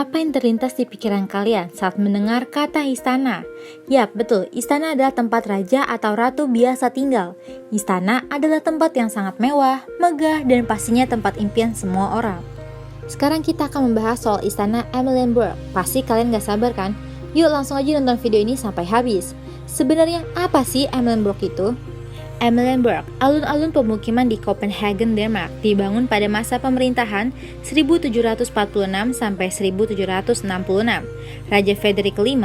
apa yang terlintas di pikiran kalian saat mendengar kata istana? Yap, betul, istana adalah tempat raja atau ratu biasa tinggal. Istana adalah tempat yang sangat mewah, megah, dan pastinya tempat impian semua orang. Sekarang kita akan membahas soal istana Amalienburg. Pasti kalian gak sabar kan? Yuk langsung aja nonton video ini sampai habis. Sebenarnya apa sih Amalienburg itu? Amalienburg, alun-alun pemukiman di Copenhagen, Denmark, dibangun pada masa pemerintahan 1746 sampai 1766 Raja Frederik V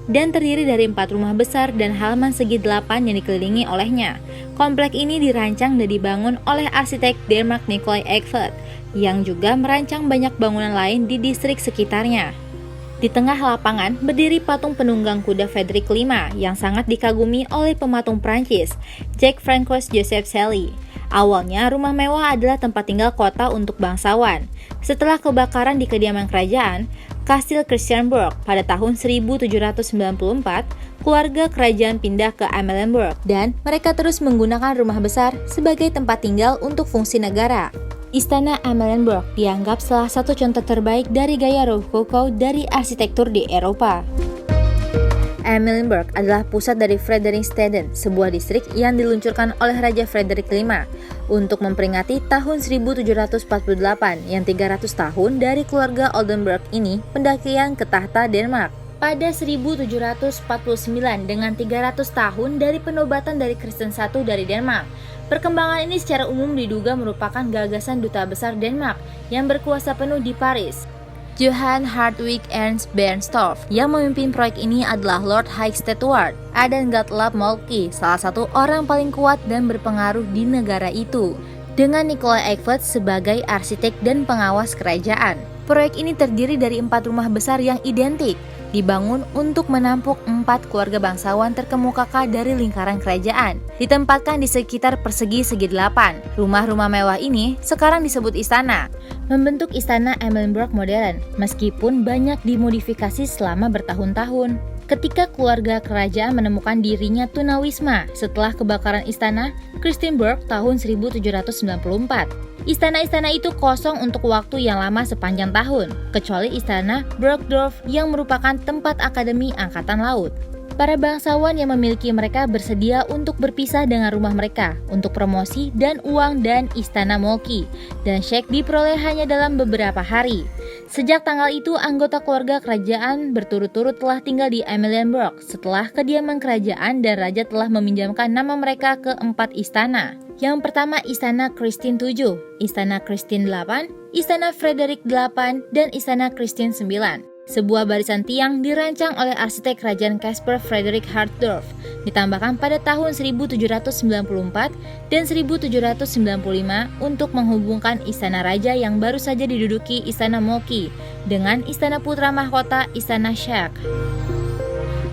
dan terdiri dari 4 rumah besar dan halaman segi 8 yang dikelilingi olehnya. Komplek ini dirancang dan dibangun oleh arsitek Denmark Nicolai Eckfeldt yang juga merancang banyak bangunan lain di distrik sekitarnya. Di tengah lapangan berdiri patung penunggang kuda Frederik V yang sangat dikagumi oleh pematung Prancis, Jacques-François Joseph Sully. Awalnya rumah mewah adalah tempat tinggal kota untuk bangsawan. Setelah kebakaran di kediaman kerajaan, Kastil Christiansborg pada tahun 1794, keluarga kerajaan pindah ke Amalienburg dan mereka terus menggunakan rumah besar sebagai tempat tinggal untuk fungsi negara. Istana Amalienburg dianggap salah satu contoh terbaik dari gaya Rokoko dari arsitektur di Eropa. Amalienburg adalah pusat dari Frederiksstaden, sebuah distrik yang diluncurkan oleh Raja Frederik V untuk memperingati tahun 1748 yang 300 tahun dari keluarga Oldenburg ini pendakian ke tahta Denmark. Pada 1749 dengan 300 tahun dari penobatan dari Kristen I dari Denmark. Perkembangan ini secara umum diduga merupakan gagasan duta besar Denmark yang berkuasa penuh di Paris. Johan Hartwig Ernst Bernstorff yang memimpin proyek ini adalah Lord High Steward Adam Gottlob Moltke, salah satu orang paling kuat dan berpengaruh di negara itu, dengan Nicolai Eckfeldt sebagai arsitek dan pengawas kerajaan. Proyek ini terdiri dari 4 rumah besar yang identik, dibangun untuk menampung 4 keluarga bangsawan terkemuka dari lingkaran kerajaan, ditempatkan di sekitar persegi segi 8. Rumah-rumah mewah ini sekarang disebut istana, membentuk istana Amalienburg modern, meskipun banyak dimodifikasi selama bertahun-tahun. Ketika keluarga kerajaan menemukan dirinya tunawisma setelah kebakaran istana Christiansborg tahun 1794. Istana-istana itu kosong untuk waktu yang lama sepanjang tahun, kecuali istana Burgdorf yang merupakan tempat akademi angkatan laut. Para bangsawan yang memiliki mereka bersedia untuk berpisah dengan rumah mereka untuk promosi dan uang, dan istana Moltke dan Sheikh diperoleh hanya dalam beberapa hari. Sejak tanggal itu, anggota keluarga kerajaan berturut-turut telah tinggal di Amalienburg setelah kediaman kerajaan dan raja telah meminjamkan nama mereka ke 4 istana. Yang pertama Istana Christian VII, Istana Christian VIII, Istana Frederik VIII, dan Istana Christian IX. Sebuah barisan tiang dirancang oleh arsitek kerajaan Caspar Friedrich Hartdorf, ditambahkan pada tahun 1794 dan 1795 untuk menghubungkan istana raja yang baru saja diduduki Istana Moltke dengan istana putra mahkota Istana Sheikh.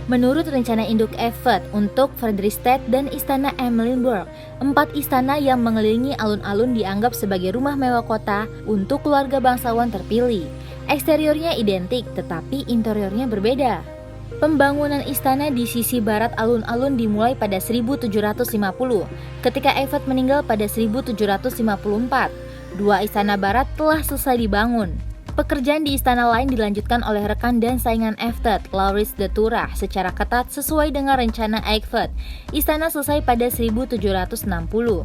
Menurut rencana induk Eckfeldt untuk Fredrikstad dan Istana Amalienburg, 4 istana yang mengelilingi alun-alun dianggap sebagai rumah mewah kota untuk keluarga bangsawan terpilih. Eksteriornya identik, tetapi interiornya berbeda. Pembangunan istana di sisi barat alun-alun dimulai pada 1750, ketika Eckfeldt meninggal pada 1754. 2 istana barat telah selesai dibangun. Pekerjaan di istana lain dilanjutkan oleh rekan dan saingan Eckfeldt, Laurits de Thurah, secara ketat sesuai dengan rencana Eckfeldt. Istana selesai pada 1760. 4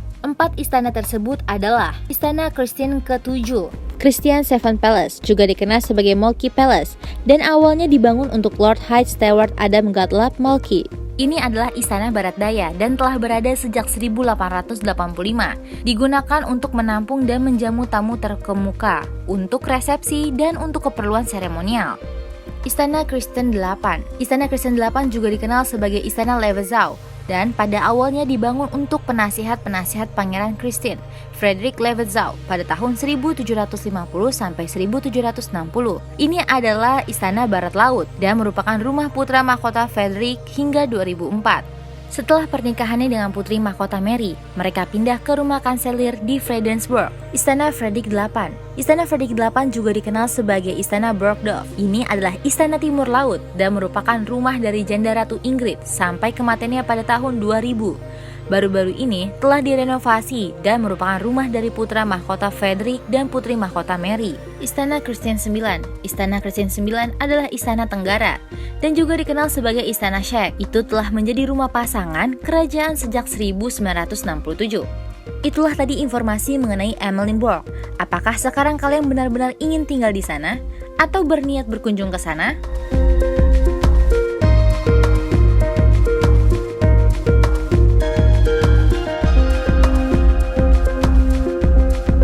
istana tersebut adalah Istana Christian ke-7, Christian VII Palace, juga dikenal sebagai Moltke Palace, dan awalnya dibangun untuk Lord High Steward Adam Gottlob Moltke. Ini adalah istana barat daya dan telah berada sejak 1885. Digunakan untuk menampung dan menjamu tamu terkemuka, untuk resepsi, dan untuk keperluan seremonial. Istana Christian VIII. Istana Christian VIII juga dikenal sebagai Istana Levezow, dan pada awalnya dibangun untuk penasihat-penasihat Pangeran Christian, Frederik Levezow, pada tahun 1750 sampai 1760. Ini adalah istana barat laut dan merupakan rumah putra mahkota Frederik hingga 2004. Setelah pernikahannya dengan putri mahkota Mary, mereka pindah ke rumah kanselir di Fredensburg, Istana Frederik VIII. Istana Frederik VIII juga dikenal sebagai Istana Burgdorf. Ini adalah istana timur laut dan merupakan rumah dari Janda Ratu Ingrid sampai kematiannya pada tahun 2000. baru-baru ini telah direnovasi dan merupakan rumah dari putra mahkota Frederick dan putri mahkota Mary. Istana Christian IX. Istana Christian IX adalah istana Tenggara dan juga dikenal sebagai Istana Sheikh. Itu telah menjadi rumah pasangan kerajaan sejak 1967. Itulah tadi informasi mengenai Amalienborg. Apakah sekarang kalian benar-benar ingin tinggal di sana atau berniat berkunjung ke sana?